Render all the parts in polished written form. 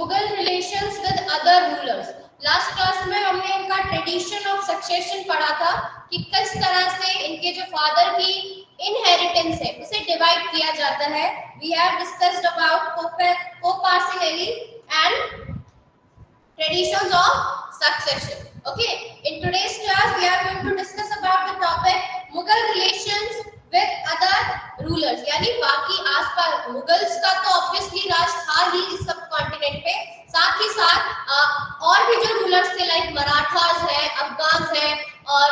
Mughal relations with other rulers. Last class में हमने इनका ट्रेडिशन ऑफ सक्सेशन पढ़ा था कि किस तरह से इनके जो फादर की इनहेरिटेंस है उसे डिवाइड किया जाता है। We have discussed about coparcenary and traditions of succession. Okay, in today's class we are going to discuss about the topic Mughal relations with other rulers, यानी बाकी आसपास मुगल्स का तो ऑब्वियसली राज था ही इस सब कॉन्टिनेंट पे, साथ ही साथ और भी जो रूलर्स थे लाइक मराठास है, अफगान्स है और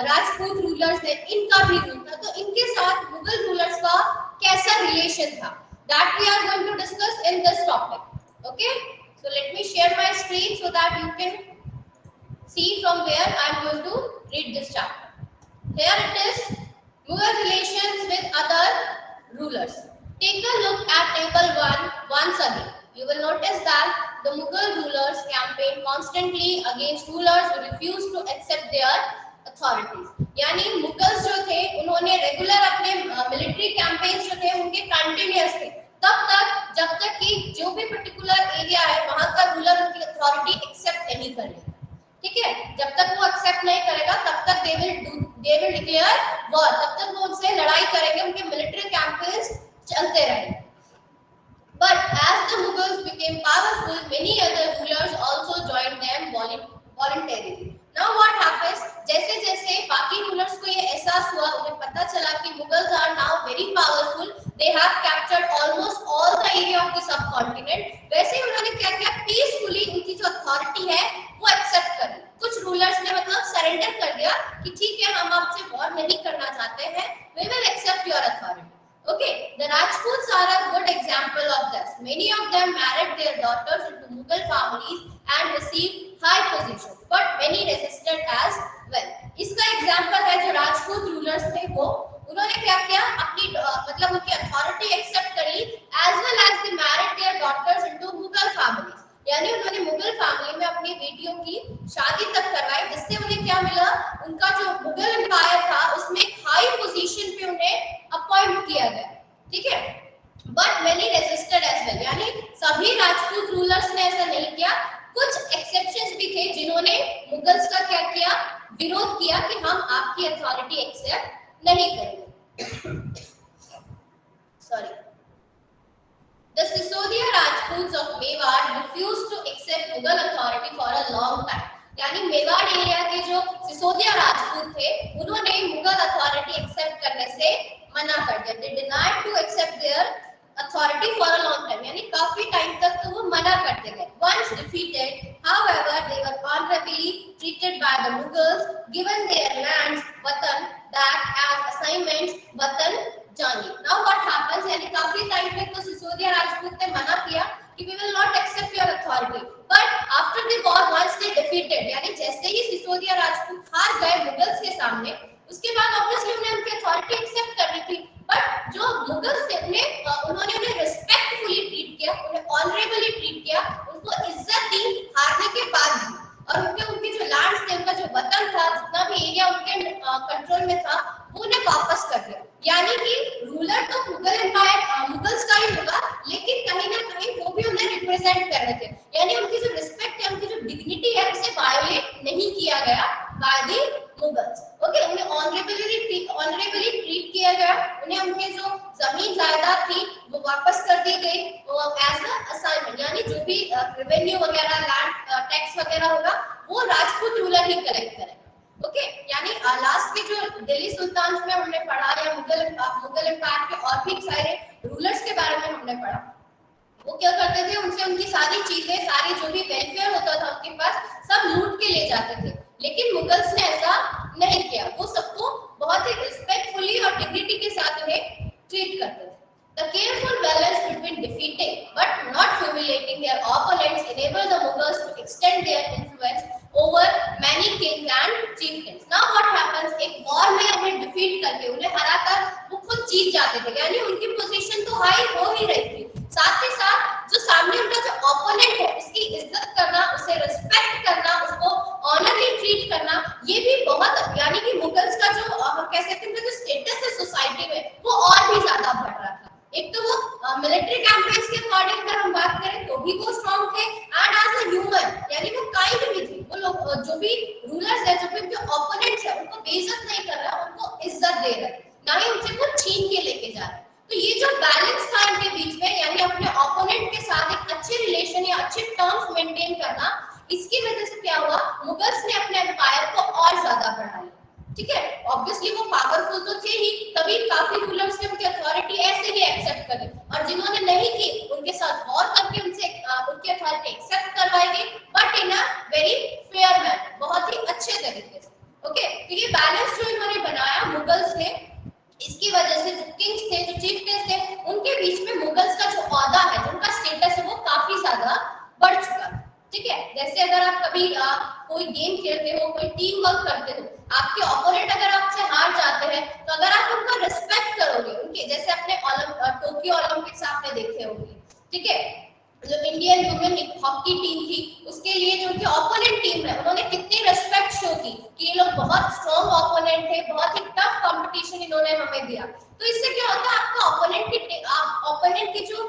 राजपूत रूलर्स है, इनका भी रूल था। तो इनके साथ मुगल रूलर्स का कैसा रिलेशन था, that we are going to discuss in this topic. Okay, so let me share my screen so that you can see from where I am going to read this chapter. Here it is, Mughal relations with other rulers. Take a look at table 1 once again. You will notice that the Mughal rulers campaigned constantly against rulers who refused to accept their authorities. यानी Mughals जो थे उन्होंने regular अपने military campaigns जो थे उनके continuous थे तब तक जब तक कि जो भी पर्टिकुलर एरिया है वहां का रूलर उनकी अथॉरिटी एक्सेप्ट नहीं करेगा। ठीक है, जब तक वो एक्सेप्ट नहीं करेगा तब तक दे विल डिक्लेयर वॉर, तब तक वो उनसे लड़ाई करेंगे, उनके मिलिट्री कैंपेन्स चलते रहेंगे। But as the Mughals became powerful many other rulers also joined them voluntarily. Now what happens, जैसे जैसे बाकी रूलर्स को ये एहसास हुआ, उन्हें पता चला कि Mughals are now very powerful, they have captured almost all the area of the subcontinent, वैसे ही उन्होंने क्या किया, पीसफुली उनकी जो अथॉरिटी है वो एक्सेप्ट कर ली। कुछ रूलर्स ने मतलब सरेंडर कर दिया कि ठीक है हम आपसे वॉर नहीं करना चाहते हैं, we will accept your authority. Okay, the Rajputs are a good example of this. Many of them married their daughters into Mughal families and received high positions, but many resisted as well. इसका example है जो Rajput rulers थे वो उन्होंने क्या किया, अपनी मतलब उनकी अथॉरिटी एक्सेप्ट करी, as well as they married their daughters into Mughal families. यानी उन्होंने मुगल फैमिली में अपनी बेटियों की शादी तक करवाई, जिससे उन्हें क्या मिला, उनका जो मुगल एम्पायर था उसमें एक हाई पोजीशन पे उन्हें अपॉइंट किया गया। ठीक है, but many resisted as well, यानी सभी राजपूत रूलर्स ने ऐसा नहीं किया, कुछ एक्सेप्शंस भी थे जिन्होंने मुगल्स का क्या किया, विरोध किया कि हम आपकी अथॉरिटी एक्सेप्ट नहीं करेंगे। Sorry, The Sisodia Rajputs of Mewar refused to accept Mughal authority for a long time. यानी मेवाड़ एरिया के जो सिसोदिया राजपूत थे उन्होंने मुगल अथॉरिटी एक्सेप्ट करने से मना कर दिया। They denied to accept their authority for a long time, यानी काफी टाइम तक तो वो मना करते गए। Once defeated, however, they were honorably treated by the Mughals, given their lands, watan, that as assignments, watan जानी। Now what happens, यानी काफी टाइम पे तो सिसोदिया राजपूत ने मना किया कि we will not accept your authority, but after the war once they defeated, यानी जैसे ही सिसोदिया राजपूत हार गए मुगल्स के सामने, उसके बाद ऑब्वियसली उन्हें उनकी अथॉरिटी एक्सेप्ट करनी थी, बट जो मुगल्स थे उन्होंने उन्हें रिस्पेक्टफुली ट्रीट किया, उन्हें ऑनरेबली ट्रीट किया, उनको इज्जत दी हारने के बाद भी, और उनके जो लैंड्स थे, उनका जो वतन था, जितना भी एरिया उनके कंट्रोल में था वो उन्हें वापस कर दिया। यानी कि रूलर तो मुगल एम्पायर मुगल्स का ही होगा, लेकिन कहीं ना कहीं वो भी उन्हें रिप्रेजेंट कर रहे थे, यानी उनकी जो रिस्पेक्ट है, उनकी जो डिग्निटी है उसे वायोलेट नहीं किया गया बाय द मुगल्स। ओके, उन्हें ऑनरेबली ट्रीट किया गया, उन्हें उनके जो जमीन जायदाद थी वो वापस कर दी गई एज अ असाइनमेंट, यानी जो भी रेवेन्यू वगैरह लैंड टैक्स वगैरह होगा वो राजपूत रूलर ही कलेक्ट करेगा। ओके, यानी लास्ट में जो दिल्ली सुल्तान में हमने पढ़ा या मुगल एम्पायर के और भी सारे रूलर्स के बारे में हमने पढ़ा, वो क्या करते थे, उनसे उनकी सारी चीजें, सारी जो भी वेलफेयर होता था उनके पास सब लूट के ले जाते थे, लेकिन मुगल्स ने ऐसा नहीं किया, वो सबको बहुत ही रिस्पेक्टफुली और डिग्निटी के साथ उन्हें ट्रीट करते थे। The careful balance between defeating but not humiliating their opponents enabled the Mughals to extend their influence over many kings and chieftains. Now what happens, एक वॉर में उन्हें डिफीट करके, उन्हें हराकर वो खुद जीत जाते थे, यानी उनकी पोजीशन तो हाई हो ही रही थी, साथ ही साथ जो सामने उनका जो ओपोनेंट है उसकी इज्जत करना, उसे रिस्पेक्ट करना, उसको ऑनरली ट्रीट करना, ये भी बहुत, यानी कि मुगल्स का जो हम कह सकते हैं जो स्टेटस है सोसाइटी में वो और भी ज्यादा बढ़ रहा था। एक तो वो मिलिट्री कैंपेन्स के अकॉर्डिंग अगर हम बात करें तो भी वो स्ट्रॉन्ग थे, काइंड भी थे वो लोग, जो भी रूलर्स है, जो भी उनके ओपोनेंट्स है, उनको बेइज्जत नहीं कर रहा, उनको इज्जत दे रहा है, ना ही उनसे वो छीन के लेके जा रहा है। तो ये जो बैलेंस था इनके बीच में, यानी अपने ओपोनेंट के साथ एक अच्छे रिलेशन या अच्छे टर्म्स मेंटेन करना, इसकी वजह से क्या हुआ, मुगल्स ने अपने एम्पायर को और ज्यादा बढ़ा लिया। ठीक है, ऑब्वियसली वो पावरफुल तो थे ही, तभी काफी रूलर्स ने उनकी अथॉरिटी ऐसे ही एक्सेप्ट करी, और जिन्होंने नहीं की उनके साथ वॉर करके उनसे उनकी अथॉरिटी एक्सेप्ट करवाई गई, but in a very fair manner, बहुत ही अच्छे तरीके से। ओके, तो ये बैलेंस जो इन्होंने बनाया मुगल्स ने, इसकी वजह से जो किंग्स थे, जो चीफ किंग्स थे, उनके बीच में मुगल्स का जो ओहदा है, जो उनका स्टेटस है, वो काफी ज्यादा बढ़ चुका है। ठीक है, जैसे अगर आप कभी कोई गेम खेलते हो, कोई टीम वर्क करते हो, आपके ओपोनेंट अगर आपसे हार जाते हैं, तो अगर आप उनका रिस्पेक्ट करोगे, उनके जैसे अपने टोक्यो ओलंपिक्स आपने देखे होंगे, ठीक है, जो इंडियन वुमेन हॉकी टीम थी, उसके लिए जो उनके ओपोनेंट टीम है, उन्होंने कितनी रिस्पेक्ट शो की कि ये लोग बहुत स्ट्रॉन्ग ओपोनेंट थे, बहुत ही टफ कंपटीशन इन्होंने हमें दिया। तो इससे क्या होता है, आपका ओपोनेंट के जो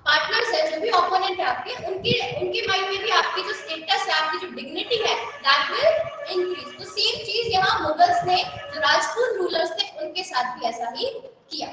पार्टनर्स है, जो भी ओपोनेंट है आपके, उनके माइंड में भी आपकी जो स्टेटस है, आपकी जो डिग्निटी है, दैट विल इंक्रीज। तो सेम चीज यहाँ मुगल्स ने, जो राजपूत रूलर्स थे, उनके साथ भी ऐसा ही किया।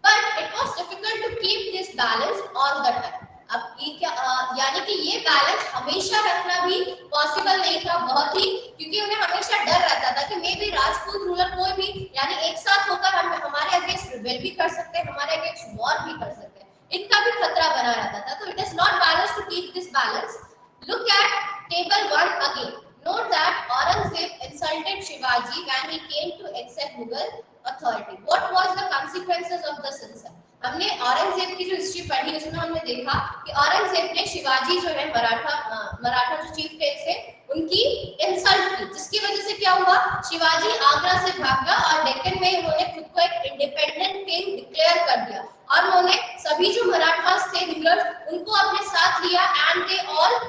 But it was difficult to keep this balance all the time. अब ये क्या यानी कि ये बैलेंस हमेशा रखना भी पॉसिबल नहीं था, बहुत ही, क्योंकि उन्हें हमेशा डर रहता था कि मे भी राजपूत रूलर कोई भी, यानी एक साथ होकर हम हमारे अगेंस्ट रिबेल भी कर सकते हैं, हमारे अगेंस्ट वॉर भी कर सकते हैं, इनका भी खतरा बना रहता था। तो it is not balance to keep this balance. Look at table 1 again. Note that Aurangzeb insulted Shivaji when he came to accept Mughal authority. What was the consequences of this insult? हमने औरंगजेब की जो history पढ़ी, उसमें हमने देखा कि औरंगजेब ने शिवाजी जो है मराठा जो चीफ किंग्स थे, उनकी इंसल्ट की, जिसकी वजह से क्या हुआ, शिवाजी आगरा से भागा और डेक्कन में उन्होंने खुद को एक इंडिपेंडेंट किंग डिक्लेयर कर दिया, और उन्होंने सभी जो मराठास थे रूलर्स, उनको अपने साथ लिया, and they all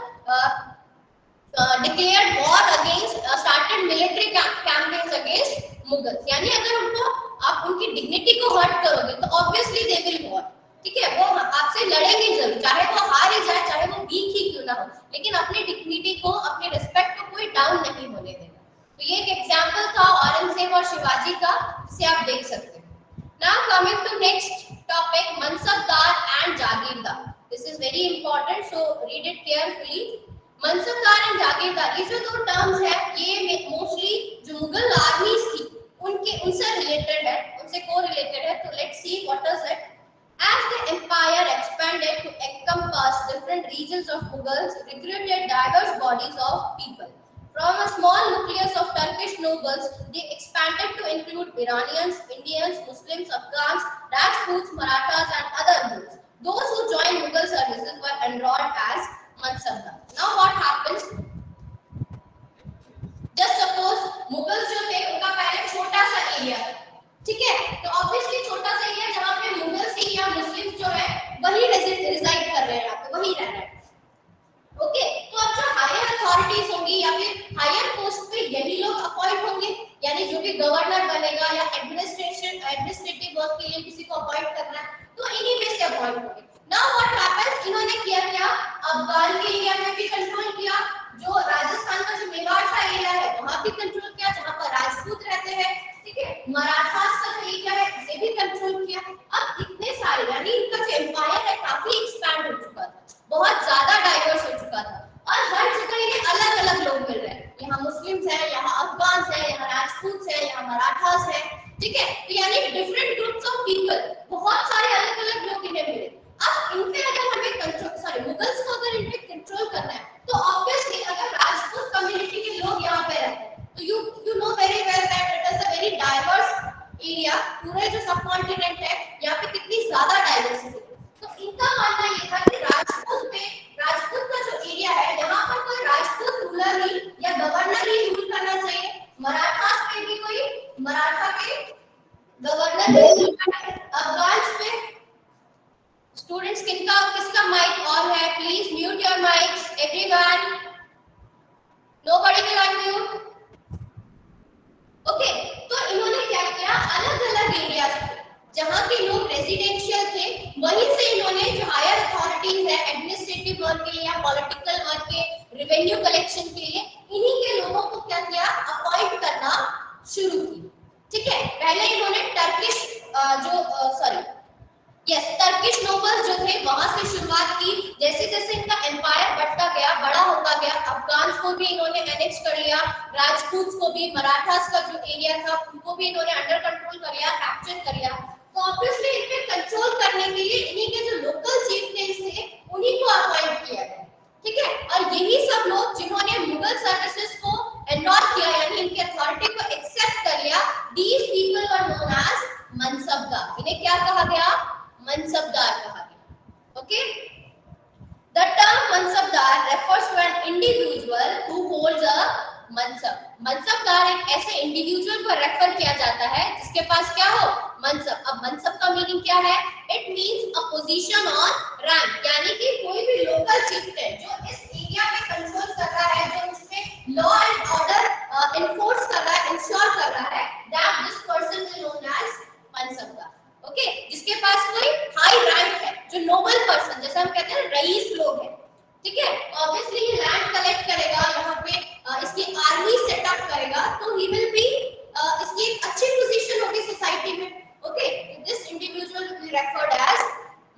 declared war against, started military campaigns against Mughals. यानी अगर उनको आप उनकी डिग्निटी को हर्ट करोगे, तो ऑब्वियसली दे विल वॉर। ठीक है, वो आपसे लड़ेंगे जरूर, चाहे वो हार ही जाए, चाहे वो वीक ही क्यों ना हो, लेकिन अपनी डिग्निटी को, अपने रिस्पेक्ट को कोई डाउन नहीं होने देगा। तो ये एक एग्जांपल था औरंगजेब और शिवाजी का, जिसे आप देख सकते हैं। Now coming to next topic, mansabdar and jagirdar. This is very important, so read it carefully. Mansabdar and jagirdar, ये जो दो टर्म्स है, ये मोस्टली जो मुगल आर्मीज थी उनसे रिलेटेड है, उनसे को-रिलेटेड है. तो let's see what is it. As the empire expanded to encompass different regions of Mughals recruited diverse bodies of people. From a small nucleus of Turkish nobles, they expanded to include Iranians, Indians, Muslims, Afghans, Rajputs, Marathas and other groups. Those who joined Mughal services were enrolled as Mansabdar. Now what happens? Just suppose Mughals जो थे उनका पहले छोटा सा area था, ठीक है, तो ऑब्वियसली छोटा सा एरिया जहाँ पे मुगल्स ही या मुस्लिम्स जो है वही रिसाइड कर रहे हैं, यहाँ पे वही रह रहे हैं. ओके, तो अब जो हायर अथॉरिटीज होंगी या फिर हायर पोस्ट पे यही लोग अपॉइंट होंगे, यानी जो भी गवर्नर बनेगा या एडमिनिस्ट्रेटिव वर्क के लिए किसी को अपॉइंट करना है, तो इन्हीं में से अपॉइंट होंगे. नाउ व्हाट हैपेंस, इन्होंने किया क्या, अफगान के एरिया में भी कंट्रोल किया, जो राजस्थान का जो मेवाड़ का एरिया है वहां भी कंट्रोल किया, जहां पर राजपूत रहते हैं, ठीक है, मराठास का जो एरिया है उसे भी कंट्रोल किया. अब इतने सारे, यानी इनका जो एम्पायर है काफी एक्सपैंड हो चुका था, बहुत ज्यादा डाइवर्स हो चुका था, और हर जगह ये अलग अलग लोग मिल रहे हैं. यहाँ मुस्लिम्स है, यहाँ अफगान है, यहाँ राजपूत है, यहाँ मराठास है, ठीक है, तो यानी डिफरेंट ग्रुप्स ऑफ पीपल, बहुत सारे अलग अलग लोग इन्हें मिले. अब इन पे अगर हमें कंट्रोल, मुगल्स को अगर इन पे कंट्रोल करना है, तो ऑब्वियसली अगर राजपूत कम्युनिटी के लोग यहाँ पे रहते हैं, तो you know very well that it is a very diverse area. पूरे जो सब कॉन्टिनेंट है यहाँ पे कितनी ज्यादा डाइवर्सिटी है. तो इनका मानना ये था कि राजपूत का जो एरिया है, यहाँ पर कोई राजपूत रूलर ही या गवर्नर ही रूल करना चाहिए. मराठास पे भी कोई मराठा के गवर्नर ही रूल करना है. अफगान पे स्टूडेंट्स किसका माइक ऑन है, please mute your mics everyone, nobody will unmute. Okay, तो इन्होंने क्या किया, अलग अलग एरियाज पे जहां के लोग रेजिडेंशियल थे, वहीं से इन्होंने जो हायर अथॉरिटीज है एडमिनिस्ट्रेटिव वर्क के लिए या पॉलिटिकल वर्क के रेवेन्यू कलेक्शन के लिए इन्हीं के लोगों को क्या किया, अपॉइंट करना शुरू की। ठीक है, पहले इन्होंने टर्किश नोबल्स जो थे वहां से शुरुआत की। जैसे जैसे इनका एम्पायर बढ़ता गया, बड़ा होता गया, अफगान्स को भी इन्होंने एनेक्स कर लिया, राजपूत को भी, मराठास का जो एरिया था उनको भी इन्होंने अंडर कंट्रोल कर लिया, कैप्चर कर लिया। तो ऑब्वियसली इन पे कंट्रोल करने के लिए इन्हीं के जो लोकल चीफनेस थे उन्हीं को अपॉइंट किया गया। ठीक है, और यही सब लोग जिन्होंने मुगल सर्विसेज को एनरोल किया, यानी इनकी अथॉरिटी को एक्सेप्ट कर लिया, these people were known as mansabdar. इन्हें क्या कहा गया, मनसबदार कहा गया। Okay, the term mansabdar refers to an individual who holds a mansab. Mansabdar एक ऐसे इंडिविजुअल को रेफर किया जाता है जिसके पास क्या हो, मनसब। अब मनसब का मीनिंग क्या है, it means a position on rank, यानी कि कोई भी लोकल चिफ्टेन जो इस एरिया पे कंट्रोल कर रहा है, जो उसमें लॉ एंड ऑर्डर इन्फोर्स कर रहा है, इंश्योर कर रहा है, that this person is known as mansabdar. Okay, जिसके पास कोई हाई रैंक है, जो नोबल पर्सन, जैसे हम कहते हैं रईस लोग हैं। ठीक है, ऑब्वियसली ये लैंड कलेक्ट करेगा, यहाँ पे इसकी आर्मी सेटअप करेगा, तो ही विल बी इसकी एक अच्छी पोजीशन होगी सोसाइटी में। Okay, this individual will be referred as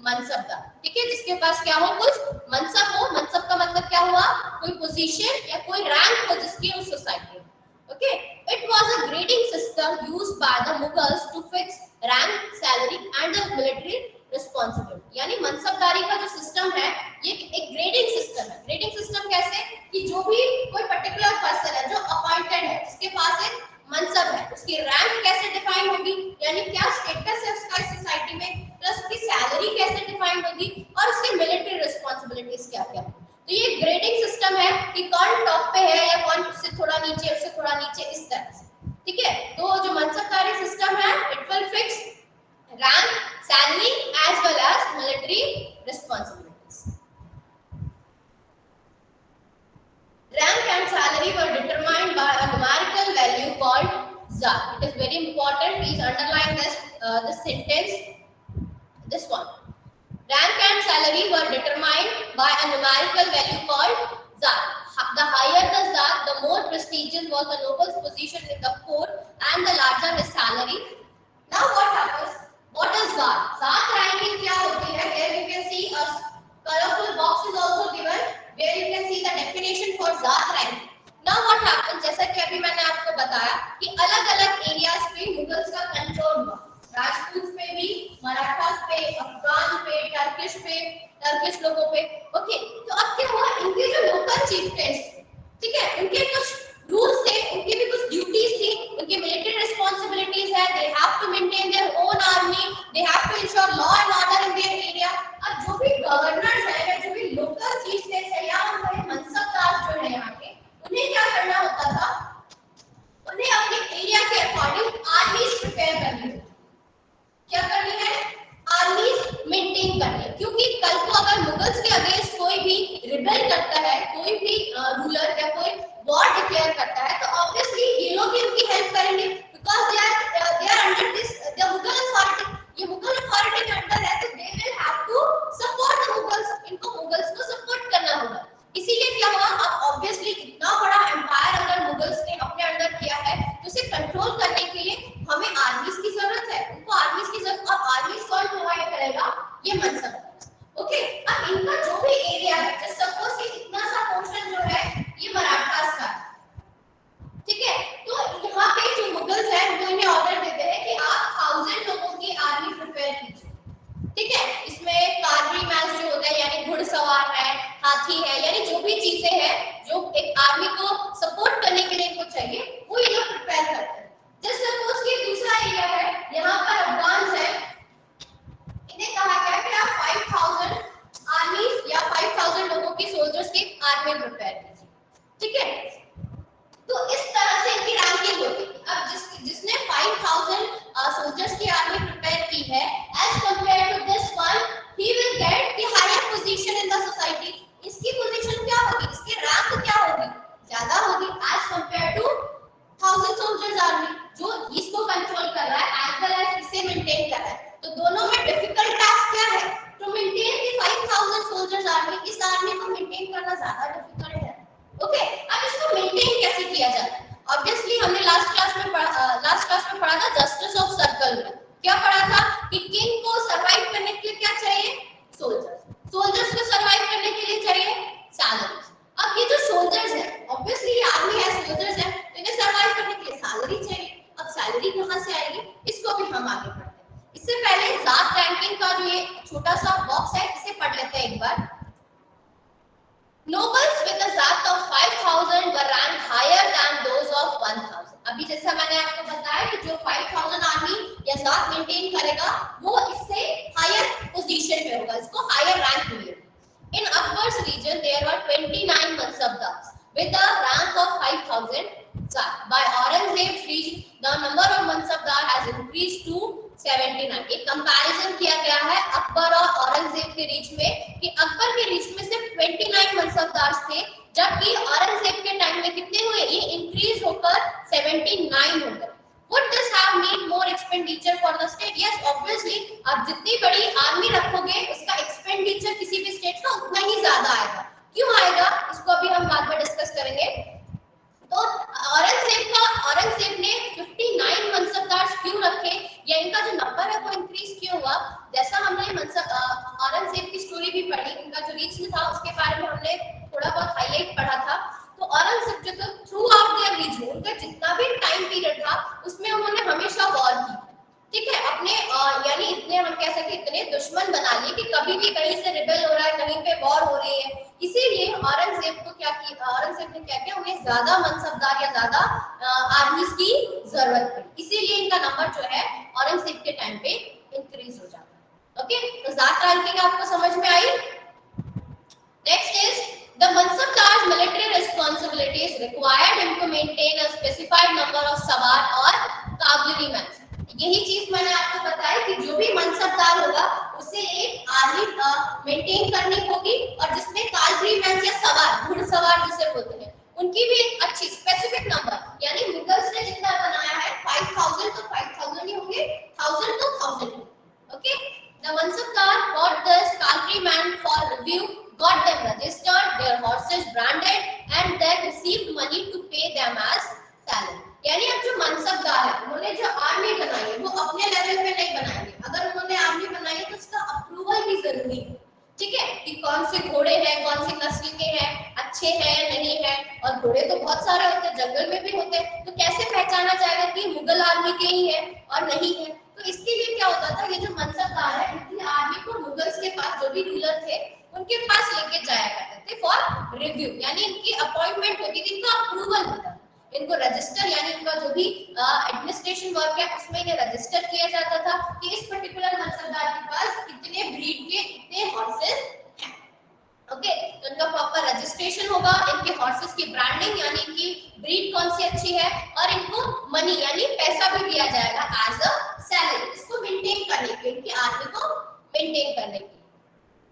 mansabdar. ठीक है, जिसके पास क्या हो, कुछ मनसब हो। मनसब का मतलब क्या हुआ, कोई पोजीशन या कोई रैंक हो जिसकी उस सोसाइटी में। Okay, it was a grading system used by the Mughals to fix rank, salary and the military responsibility. यानी मनसबदारी का जो सिस्टम है ये एक ग्रेडिंग सिस्टम है। ग्रेडिंग सिस्टम कैसे, कि जो भी कोई पर्टिकुलर पर्सन है जो अपॉइंटेड है, जिसके पास एक मनसब है, उसकी रैंक कैसे डिफाइन होगी, यानी क्या स्टेटस है उसका सोसाइटी में, प्लस उसकी सैलरी कैसे डिफाइन होगी और उसकी मिलिट्री रिस्पांसिबिलिटीज क्या क्या होगी। तो ये ग्रेडिंग सिस्टम है कि कौन टॉप पे है या कौन उससे थोड़ा नीचे, उससे थोड़ा नीचे, इस तरह से। ठीक है, तो जो मनसबदारी सिस्टम है, it will fix rank, salary as well as military responsibilities. Rank and salary were determined by a numerical value called ZAR. It is very important, please underline this sentence, this one. Rank and salary were determined by a numerical value called ZAR. The higher the ZAR, the more prestigious was the noble's position in the court and the larger his salary. Now what happens? What is ZAR? ZAR ranking क्या होती है? Here you can see a colorful box is also given where you can see the definition for ZAR ranking. Now what happens? जैसा कि अभी मैंने आपको बताया कि अलग-अलग एरियाज पे मुगल्स का कंट्रोल हुआ, राजपूत पे भी, मराठास पे, अफगान पे, टर्किश लोगों पे। ओके, तो अब क्या हुआ, इनके जो लोकल चीफटेन्स, ठीक है, उनके कुछ रूल्स थे, उनकी भी कुछ ड्यूटीज थी, उनकी मिलिट्री रिस्पांसिबिलिटीज है, they have to maintain their own army, they have to ensure law and order in their area. अब जो भी गवर्नर्स है या जो भी लोकल चीफटेन्स है या उनके मनसबदार जो है यहाँ के, उन्हें क्या करना होता था, उन्हें अपने एरिया के अकॉर्डिंग आर्मीज प्रिपेयर करनी होती। क्या करनी है, आर्मीज मेंटेन करनी है, क्योंकि कल को अगर मुगल्स के अगेंस्ट कोई भी रिबेल करता है, कोई भी रूलर या कोई वॉर डिक्लेयर करता है, तो ऑब्वियसली ये लोग भी उनकी हेल्प करेंगे, because they are under this the Mughal authority. ये मुगल अथॉरिटी के अंडर है, तो they will have to support the Mughals, इनको मुगल्स को सपोर्ट करना होगा। इसीलिए क्या हुआ, अब ऑब्वियसली इतना बड़ा एम्पायर अगर मुगल्स ने अपने अंडर किया है, तो उसे कंट्रोल करने के लिए हमें आर्मीज की जरूरत है, उनको आर्मीज की जरूरत, और आर्मीज कौन प्रोवाइड करेगा, ये मनसब। ओके, अब इनका जो भी एरिया है, जस्ट सपोज कि इतना सा पोर्शन जो है ये मराठास का, ठीक है, तो यहाँ पे जो मुगल्स हैं वो इन्हें ऑर्डर देते हैं कि आप 1000 लोगों की आर्मी प्रिपेयर कीजिए। ठीक है, इसमें कार्बरी मैच जो होता है, यानी घुड़सवार है, हाथी है, यानी जो भी चीजें हैं जो एक आर्मी को सपोर्ट करने के लिए इनको चाहिए, वो ये लोग प्रिपेयर करते हैं। जस्ट सपोज कि दूसरा एरिया है, यहाँ पर अफगान्स है, इन्हें कहा गया कि आप 5000 आर्मी या 5000 लोगों की सोल्जर्स की आर्मी प्रिपेयर कीजिए। ठीक है, तो इस तरह से इनकी रैंकिंग होती है। अब जिसने 5000 सोल्जर्स की आर्मी प्रिपेयर की है, as compare to this one, he will get the higher position in the society. इसकी पोजीशन क्या होगी, इसकी रैंक क्या होगी, ज्यादा होगी as compare to 1000 soldiers army जो इसको कंट्रोल कर रहा है, एज वेल एज इसे मेंटेन कर रहा है। तो दोनों में डिफिकल्ट टास्क क्या है, to maintain the 5000 soldiers army. इस आर्मी को मेंटेन करना ज्यादा डिफिकल्ट है, ओके, अब इसको मेंटेन कैसे किया जाता है? ऑब्वियसली हमने लास्ट क्लास में पढ़ा था जस्टिस ऑफ सर्कल में। क्या पढ़ा था कि किंग को सरवाइव करने के लिए क्या चाहिए? सोल्जर्स। सोल्जर्स को सरवाइव करने के लिए चाहिए सैलरीज। अब ये जो सोल्जर्स है, ऑब्वियसली ये आर्मी है, सोल्जर्स है, तो इन्हें सरवाइव करने के लिए सैलरी चाहिए। अब सैलरी कहां से आएगी, इसको भी हम आगे पढ़ते हैं। इससे पहले जात रैंकिंग का जो ये छोटा सा बॉक्स है, इसे पढ़ लेते हैं एक बार। Nobles with a Zat of 5,000 were ranked higher than those of 1,000. अभी जैसा मैंने आपको बताया कि जो 5,000 आर्मी या जात मेंटेन करेगा वो इससे हायर पोजीशन पे होगा, इसको हायर रैंक मिलेगी। In Akbar's region there were 29 mansabdars with a rank of 5,000 Zat. By Aurangzeb's region the number of mansabdar has increased to 79। एक कंपैरिजन किया गया है अकबर और औरंगजेब के रीच में कि अकबर के रीच में सिर्फ 29 मनसबदार थे, जबकि औरंगजेब के टाइम में कितने हुए? ये इंक्रीज होकर 79 हो गए। Would this have mean more expenditure for the state? Yes, obviously आप जितनी बड़ी आर्मी रखोगे उसका एक्सपेंडिचर किसी भी स्टेट का उतना ही ज्यादा आएगा। क्यों आएगा इसको अभी हम बाद में डिस्कस करेंगे। तो औरंगजेब ने 59 मनसबदार क्यों रखे या इनका जो नंबर है वो इंक्रीज क्यों हुआ? जैसा हमने औरंगजेब की स्टोरी भी पढ़ी, उनका जो रीच था उसके बारे में हमने थोड़ा बहुत हाईलाइट पढ़ा था। तो औरंगजेब जो था थ्रू आउट देयर रीजन, उनका जितना भी टाइम पीरियड था उसमें उन्होंने हमेशा वॉर की, ठीक है, अपने यानी इतने हम कह सकते इतने दुश्मन बना लिए कि कभी भी कहीं से रिबेल हो रहा है, कहीं पे वॉर हो रही है। इसीलिए औरंगजेब को औरंगजेब ने क्या किया, उन्हें ज्यादा मनसबदार या ज्यादा आर्मीज की जरूरत पड़ी, इसीलिए इनका नंबर जो है औरंगजेब के टाइम पे इंक्रीज हो जाता है। ओके, तो जात रैंकिंग आपको समझ में आई। Next is the mansabdar's military responsibilities required him to maintain a specified number of savar और cavalrymen। यही चीज मैंने आपको बताया कि जो भी मनसबदार होगा उसे एक आर्मी मेंटेन करनी होगी और जिसमें कालरीमैन या सवार, घुड़सवार जिसे बोलते हैं, उनकी भी एक अच्छी स्पेसिफिक नंबर, यानी मुगल्स ने जितना बनाया है 5,000 तो 5,000 ही होंगे, 1,000 तो 1,000। Okay, the mansabdar got the cavalryman for review, got them registered, their horses branded and then received money to pay them as salary। यानी अब जो मनसबदार है उन्होंने जो आर्मी बनाई है वो अपने लेवल पे नहीं बनाएंगे, अगर उन्होंने आर्मी बनाई है तो उसका अप्रूवल भी जरूरी है, ठीक है, कि कौन से घोड़े हैं, कौन सी नस्ल के हैं, अच्छे हैं नहीं है, और घोड़े तो बहुत सारे होते हैं, जंगल में भी होते हैं, तो कैसे पहचाना जाएगा कि मुगल आर्मी के ही है और नहीं है। तो इसके लिए क्या होता था, ये जो मनसबदार है इनकी आर्मी को मुगल्स के पास जो भी रूलर थे उनके पास लेके जाया करते थे फॉर रिव्यू, यानी इनकी अपॉइंटमेंट होती थी, इनका अप्रूवल होता था, इनको रजिस्टर यानी इनका जो भी एडमिनिस्ट्रेशन वर्क है उसमें इन्हें रजिस्टर किया जाता था कि इस पर्टिकुलर मनसबदार के पास कितने ब्रीड के इतने हॉर्सेस हैं। ओके, तो इनका प्रॉपर रजिस्ट्रेशन होगा, इनके हॉर्सेस की ब्रांडिंग यानी इनकी ब्रीड कौन सी अच्छी है, और इनको मनी यानी पैसा भी दिया जाएगा एज अ सैलरी, इसको मेंटेन करने के लिए, इनकी आर्मी को मेंटेन करने के लिए।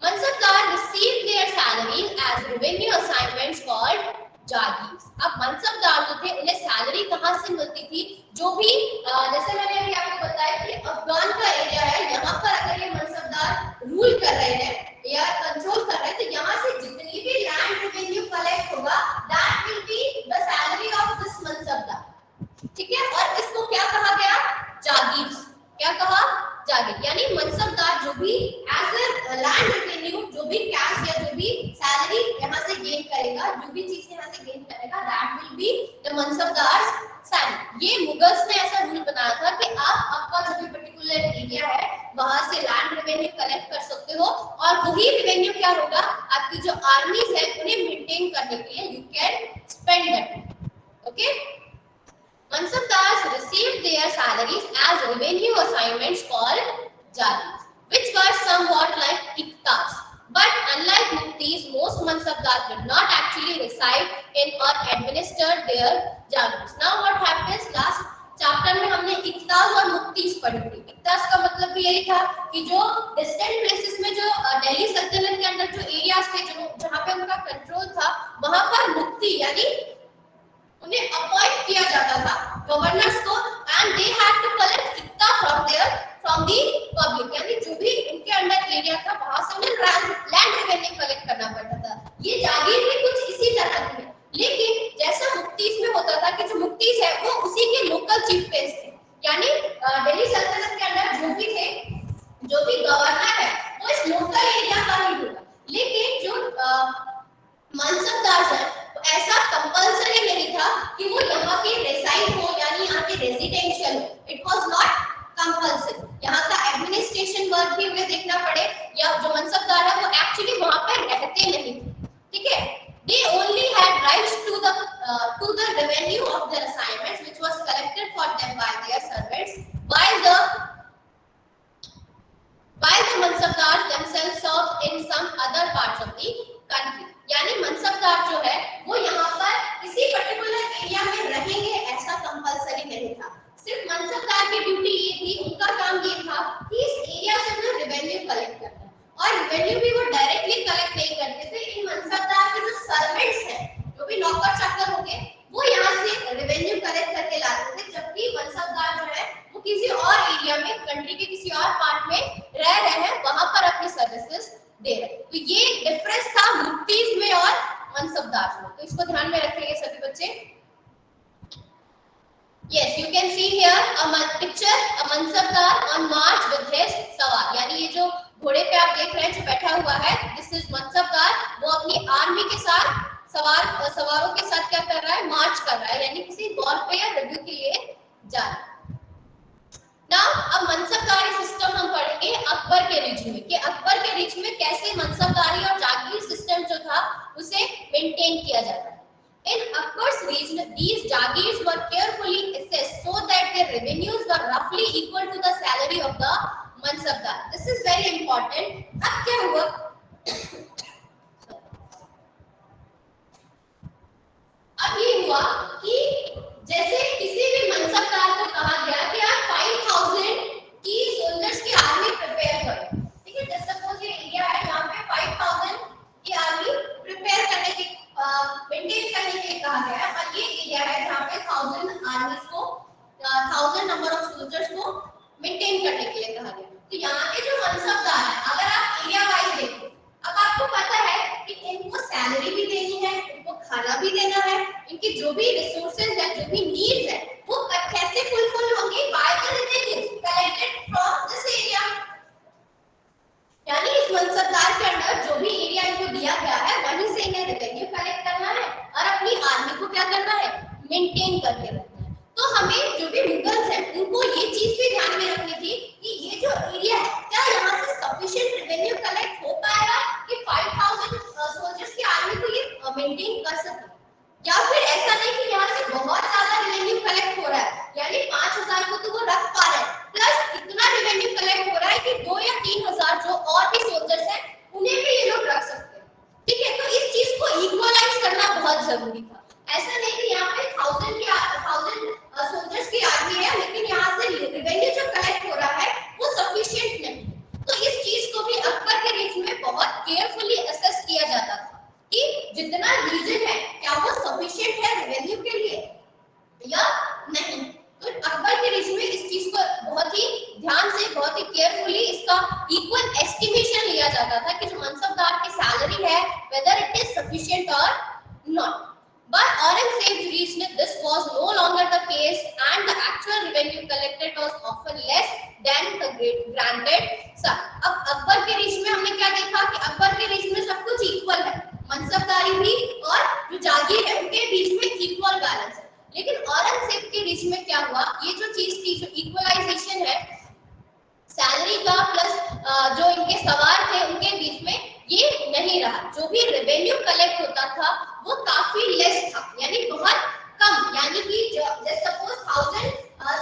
Mansabdar received their salaries as revenue assignments called जागीर। अब मनसबदार जो थे उन्हें सैलरी कहां से मिलती थी, जो भी जैसे मैंने अभी आपको बताया कि अफगान का एरिया है, यहाँ पर अगर ये मनसबदार रूल कर रहे हैं या कंट्रोल कर रहे हैं तो यहाँ से जितनी भी लैंड रेवेन्यू कलेक्ट होगा that will be the salary of this mansabdar, ठीक है, और इसको क्या कहा गया? जागीर। क्या कहा? जागीर, यानी मनसबदार जो भी एज अ लैंड रेवेन्यू जो भी कैश या जो भी सैलरी यहाँ से गेन करेगा, जो भी चीज यहाँ से गेन करेगा that will be the mansabdar's salary. ये मुगल्स ने ऐसा रूल बनाया था कि आप आपका जो भी पर्टिकुलर एरिया है वहां से लैंड रेवेन्यू कलेक्ट कर सकते हो और वही रेवेन्यू क्या होगा, आपकी जो आर्मीज है उन्हें मेंटेन करने के लिए you can spend that. Okay, Mansabdars received their salaries as revenue assignments called jagirs, which were somewhat like iktas. But unlike muftis, most Mansabdars did not actually reside in or administered their jagirs. Now what happens? Last chapter में हमने इक्तास और मुफ्तीस पढ़ी थी। इक्तास का मतलब भी यही था कि जो डिस्टेंट प्लेसेस में जो दिल्ली सल्तनत के अंदर जो एरियाज थे जहाँ पे उनका कंट्रोल था वहां पर मुफ्ती यानी उन्हें अपॉइंट किया जाता था गवर्नर्स को, and they had to collect iqta from the public, यानी जो भी उनके अंडर एरिया था वहां से उन्हें लैंड रेवेन्यू कलेक्ट करना पड़ता था। ये जागीर भी कुछ इसी तरह की है, मनसबदार है तो ऐसा कंपल्सरी नहीं था कि वो यहाँ के रेसाइड हो यानी यहाँ के रेजिडेंशियल हो, इट वाज नॉट कंपल्सरी। यहाँ का एडमिनिस्ट्रेशन वर्क भी हमें देखना पड़े, या जो मनसबदार है वो एक्चुअली वहाँ पर रहते नहीं थे, ठीक है। They only had rights to the revenue of their assignments which was collected for them by their servants, while the mansabdars themselves served in some other parts of the country। यानी मनसबदार जो है वो यहाँ पर किसी पर्टिकुलर एरिया में रहेंगे ऐसा कंपल्सरी नहीं था। सिर्फ मनसबदार की ड्यूटी ये थी, उनका काम ये था कि इस एरिया से वो रेवेन्यू कलेक्ट करना, और रेवेन्यू भी वो डायरेक्टली कलेक्ट नहीं करते थे। इन मनसबदार के जो सर्वेंट्स हैं, जो भी नौकर चाकर होंगे, वो यहाँ से रेवेन्यू कलेक्ट करके लाते थे, जबकि मनसबदार जो है वो किसी और एरिया में, कंट्री के किसी और पार्ट में रह रहे हैं, वहां पर अपनी सर्विसेज दे रहे। तो ये डिफरेंस था मुफ्तीज में और मनसबदार में, तो इसको ध्यान में रखेंगे सभी बच्चे। Yes, you can see here a picture a mansabdar on march with his सवार, यानी ये जो घोड़े पे आप देख रहे हैं जो बैठा हुआ है, दिस इज मनसबदार। वो अपनी आर्मी के साथ सवारों के साथ क्या कर रहा है, मार्च कर रहा है, यानी किसी वॉर पे या रिव्यू के लिए जा रहा है। नाउ अब मनसबदारी सिस्टम हम पढ़ेंगे अकबर के रिज में, कि अकबर के रिज में कैसे मनसबदारी और जागीर सिस्टम जो था उसे मेंटेन किया जाता है। In Akbar's region, these jagirs were carefully assessed so that their revenues were roughly equal to the salary of the mansabdar. This is very important. अब क्या हुआ? अब ये हुआ कि जैसे किसी भी मनसबदार को कहा गया कि आप 5000 की सोल्जर्स की आर्मी प्रिपेयर करो, ठीक है। जैसे सपोज ये एरिया है जहाँ पे 5000 की आर्मी प्रिपेयर करने की मेंटेन करने के लिए कहा गया है, और ये एरिया है जहाँ पे 1000 आर्मीज को 1000 नंबर ऑफ सोल्जर्स को मेंटेन करने के लिए कहा गया। तो यहाँ के जो मनसबदार है, अगर आप एरिया वाइज देखो, अब आपको पता है कि इनको सैलरी भी देनी है, इनको खाना भी देना है, इनकी जो भी रिसोर्सेज है, जो भी नीड्स है, वो कैसे फुलफिल होंगी, by the revenues collected from this area. यानी इस मनसबदार के अंदर जो भी एरिया इनको दिया गया है वहीं से इन्हें रेवेन्यू कलेक्ट करना है और अपनी आर्मी को क्या करना है, मेंटेन करके रखना है। तो हमें जो भी मुगल्स हैं उनको ये चीज भी ध्यान में रखनी थी कि ये जो एरिया है क्या यहाँ से सफिशिएंट रेवेन्यू कलेक्ट हो पाएगा कि 5000 सोल्जर्स की आर्मी को ये मेंटेन कर सके, या फिर ऐसा नहीं कि यहाँ से बहुत ज्यादा रेवेन्यू कलेक्ट हो रहा है, यानी 5000 को तो वो रख पा रहे हैं, प्लस इतना रेवेन्यू कलेक्ट हो रहा है कि 2 या 3000 जो और भी सोल्जर्स हैं उन्हें भी ये लोग रख सकते हैं, ठीक है। तो इस चीज को इक्वलाइज करना बहुत जरूरी था। ऐसा नहीं कि यहाँ पे 1000 सोल्जर्स की आर्मी है लेकिन यहाँ से रेवेन्यू जो कलेक्ट हो रहा है वो सफिशिएंट नहीं। तो इस चीज को भी अकबर के रिज में बहुत केयरफुली असेस किया जाता था कि जितना रीजन है क्या वो सफिशिएंट है रेवेन्यू के लिए या नहीं। तो अकबर के रिज में इस चीज को बहुत ही ध्यान से, बहुत ही केयरफुली इसका इक्वल एस्टिमेशन लिया जाता था कि जो मनसबदार की सैलरी है वेदर इट इज सफिशिएंट और not. But Aurangzeb's region, this was no longer the case, and the actual revenue collected was often less than the granted sum. अब अकबर के रिज में हमने क्या देखा कि अकबर के रिज में सब कुछ इक्वल है, मनसबदारी भी और जो जागीर है उनके बीच में इक्वल बैलेंस है। लेकिन औरंगजेब के रिज में क्या हुआ, ये जो चीज थी, जो इक्वलाइजेशन है सैलरी का प्लस जो इनके सवार थे उनके बीच में, ये नहीं रहा। जो भी रेवेन्यू कलेक्ट होता था वो काफी लेस था, यानी बहुत कम, यानी कि जैसे सपोज 1000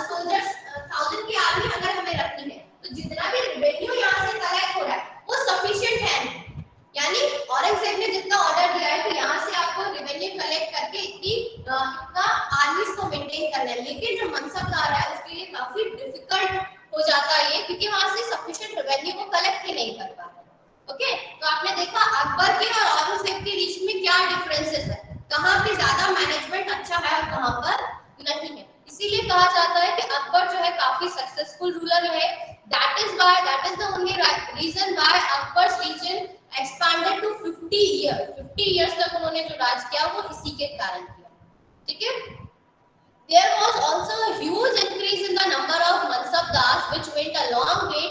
सोल्जर्स 1000 की आर्मी अगर हमें रखनी है तो जितना भी रेवेन्यू यहाँ से कलेक्ट हो रहा है वो सफिशिएंट है नहीं। यानी औरंगजेब ने जितना ऑर्डर दिया है कि यहाँ से आपको रेवेन्यू कलेक्ट करके इतना आर्मीज को मेंटेन करना है, लेकिन जो मनसबदार है उसके लिए काफी डिफिकल्ट हो जाता है ये, क्योंकि वहां से सफिशिएंट रेवेन्यू को कलेक्ट ही नहीं कर पा रहे। ओके, तो आपने देखा अकबर के और औरंगजेब के बीच में क्या डिफरेंसेस है, कहां पे ज्यादा मैनेजमेंट अच्छा है और कहां पर नहीं है। इसीलिए कहा जाता है कि अकबर जो है काफी सक्सेसफुल रूलर है। That is the only reason why Akbar's region expanded to 50 years तक उन्होंने जो राज किया वो इसी के कारण किया, ठीक है। There was also a huge increase in the number of mansabdars which went a long way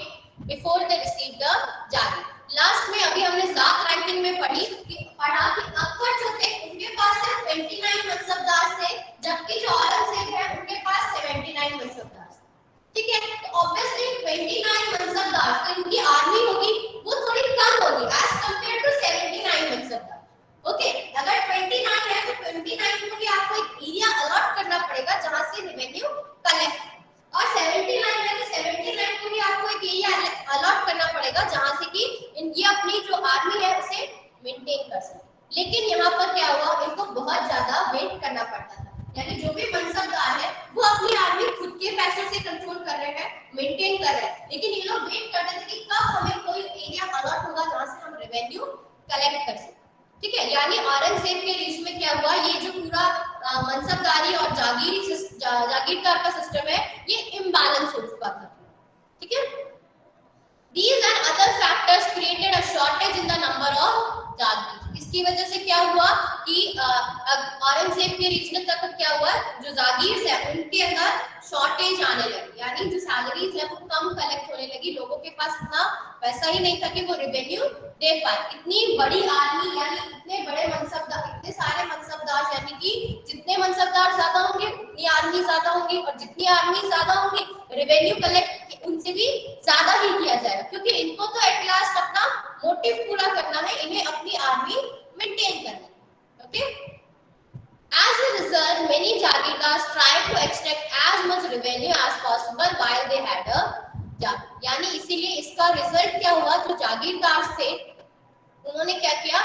before they received the jagir. Last में अभी हमने जात रैंकिंग में पढ़ा कि अकबर मेंटेन कर सके। लेकिन यहाँ पर क्या हुआ, इनको बहुत ज्यादा वेट करना पड़ता था। यानी जो भी मनसबदार है वो अपनी आर्मी खुद के पैसों से कंट्रोल कर रहे हैं, मेंटेन कर रहे हैं, लेकिन ये लोग वेट करते थे कि कब हमें कोई एरिया अलॉट होगा जहां से हम रेवेन्यू कलेक्ट कर सकें। ठीक है, यानी औरंगजेब के रीज में क्या हुआ, ये जो पूरा मनसबदारी और जागीरदार का सिस्टम है ये इम्बैलेंस हो चुका था। ठीक है, These and other factors created a shortage in the number of जागीर। इसकी वजह से क्या हुआ कि औरंगजेब के रीजन तक क्या हुआ, जो जागीर है उनके अंदर शॉर्टेज आने लगी, यानी जो सैलरीज है वो कम कलेक्ट होने लगी, लोगों के पास इतना पैसा ही नहीं था कि वो रेवेन्यू दे पाए। इतनी बड़ी आर्मी, यानी इतने बड़े मनसबदार, इतने सारे मनसबदार, यानी कि जितने मनसबदार ज्यादा होंगे उतनी आर्मी ज्यादा होगी, और जितनी आर्मी ज्यादा होंगी रेवेन्यू कलेक्ट उनसे भी ज्यादा ही किया जाएगा, क्योंकि इनको तो एट लास्ट अपना मोटिव पूरा करना है, इन्हें अपनी आर्मी मेंटेन करनी है। Okay, as a result many jagirdars tried to extract as much revenue as possible while they had a job। यानी इसीलिए इसका रिजल्ट क्या हुआ, जो जागीरदार थे उन्होंने क्या किया,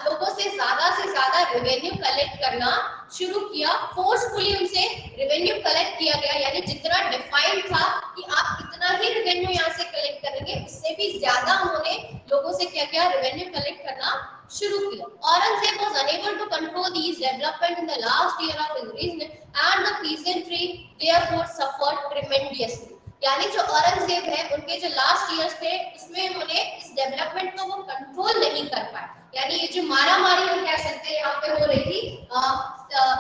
लोगों से ज्यादा रेवेन्यू कलेक्ट करना शुरू किया, फोर्सफुली उनसे रेवेन्यू कलेक्ट किया गया, यानी जितना डिफाइंड था कि आप इतना ही रेवेन्यू यहाँ से कलेक्ट करेंगे, उससे भी ज्यादा उन्होंने लोगों से क्या किया, रेवेन्यू कलेक्ट करना शुरू किया। Aurangzeb was unable to control these development in the last year of his reign and the peasantry therefore suffered tremendously। यानी जो औरंगजेब है उनके जो लास्ट इयर्स थे उसमें उन्होंने इस डेवलपमेंट को वो कंट्रोल नहीं कर पाए, यानी ये जो मारामारी हम कह सकते हैं यहाँ पे हो रही थी,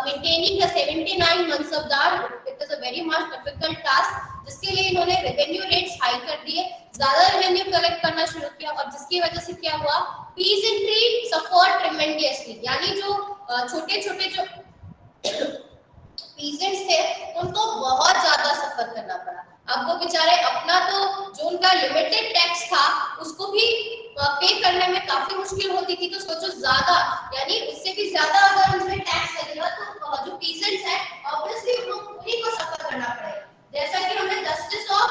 maintaining the 79 mansabdar, it is a very much difficult task, जिसके लिए इन्होंने रेवेन्यू रेट्स हाई कर दिए, ज्यादा रेवेन्यू कलेक्ट करना शुरू किया, और जिसकी वजह से क्या हुआ, पीजेंट्री सफर्ड ट्रेमेंडियसली, यानी जो छोटे छोटे जो पीजेंट्स थे उनको बहुत ज्यादा सफर करना पड़ा। अब वो बेचारे अपना तो जो उनका लिमिटेड टैक्स था उसको भी पे करने में काफी मुश्किल होती थी, तो सोचो ज्यादा, यानी उससे भी ज्यादा अगर उनमें टैक्स लगेगा तो जो पीजेंट्स है ऑब्वियसली उन्हीं को सफर करना पड़ेगा। जैसा कि हमने जस्टिस ऑफ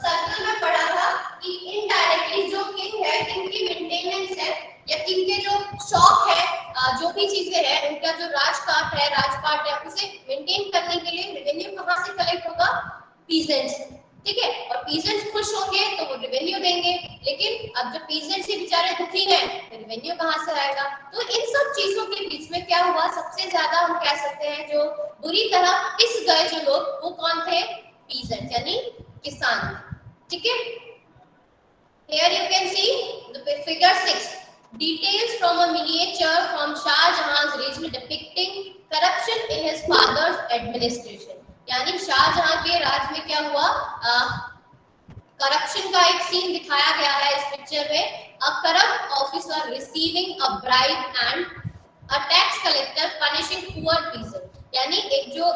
सर्कल में पढ़ा था कि इनडायरेक्टली जो किंग है, किंग की मेंटेनेंस है या किंग के जो शौक है, जो भी चीजें हैं, उनका जो राजपाट है उसे मेंटेन करने के लिए रेवेन्यू कहां से कलेक्ट होगा, पीजेंट्स। ठीक है, और पीजेंट्स खुश होंगे तो वो रेवेन्यू देंगे, लेकिन अब जब पीजेंट्स ही बेचारे दुखी हैं तो रेवेन्यू कहां से आएगा। तो इन सब चीजों के बीच में क्या हुआ, सबसे ज्यादा हम कह सकते हैं जो बुरी तरह पिस गए जो लोग, वो कौन थे, पीजेंट्स, यानी किसान। ठीक है, here you can see the figure 6 details from a miniature from Shah Jahan's region depicting corruption in his father's administration। यानी शाहजहां के राज में क्या हुआ, करप्शन का एक सीन दिखाया गया है इस पिक्चर में। A corrupt officer receiving a bribe and a tax collector punishing poor peasant. यानी एक जो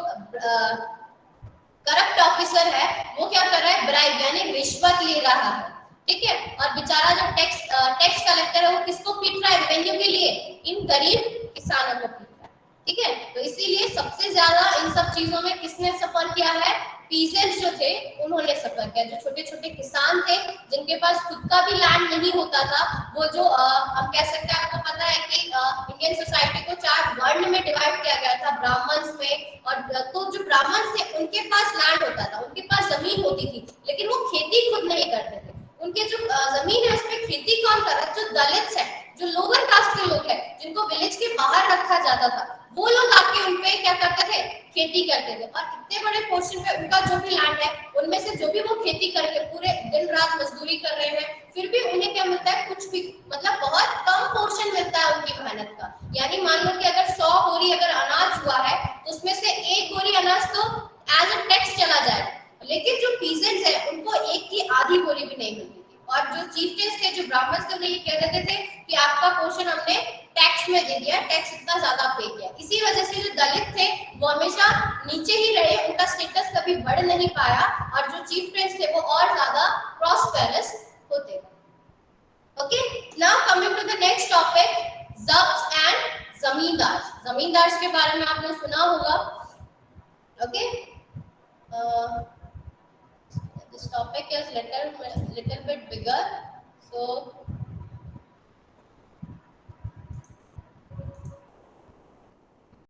करप्ट ऑफिसर है वो क्या कर रहा है, ब्राइब यानी रिश्वत ले रहा है। ठीक है, और बेचारा जो टैक्स कलेक्टर है वो किसको पीट रहा है, रेवेन्यू के लिए, इन गरीब किसानों को पीट रहा है। ठीक है, तो इसीलिए सबसे ज्यादा इन सब चीजों में किसने सफर किया है, पीजेंट्स जो थे उन्होंने सफर किया। जो छोटे छोटे किसान थे जिनके पास खुद का भी लैंड नहीं होता था, वो जो हम कह सकते हैं, आपको पता है कि इंडियन सोसाइटी को 4 वर्ण में डिवाइड किया गया था, ब्राह्मण्स में, और तो जो ब्राह्मण थे उनके पास लैंड होता था, उनके पास जमीन होती थी, लेकिन वो खेती खुद नहीं करते थे। उनके जो जमीन है उसमें खेती कौन कर रहा है, जो दलित है, जो लोअर कास्ट के लोग हैं, जिनको विलेज के बाहर रखा जाता था, वो लोग आके उनपे क्या करते थे, खेती करते थे। और इतने बड़े पोर्शन पे उनका जो भी लैंड है उनमें से जो भी वो खेती करके पूरे दिन रात मजदूरी कर रहे हैं, फिर भी उन्हें क्या मिलता है, कुछ भी, मतलब बहुत कम पोर्शन मिलता है उनकी मेहनत का। यानी मान लो कि अगर 100 बोरी अगर अनाज हुआ है तो उसमें से 1 बोरी अनाज तो एज अ टैक्स चला जाए, लेकिन जो पीजेंट्स है उनको 1 की आधी बोरी भी नहीं मिलती थी। और जो चीफेस्ट थे, जो ब्राह्मण थे, ये कह देते थे कि आपका पोर्शन हमने टैक्स में दे दिया, टैक्स इतना ज्यादा पे किया। इसी वजह से जो दलित थे वो हमेशा नीचे ही रहे, उनका स्टेटस कभी बढ़ नहीं पाया, और जो चीफ प्रिंस थे वो और ज्यादा प्रॉस्पेरस होते थे। Okay, now coming to the next topic, zabt and zamindar. Zamindar के बारे में आपने सुना होगा। Okay, this topic is little bit bigger, so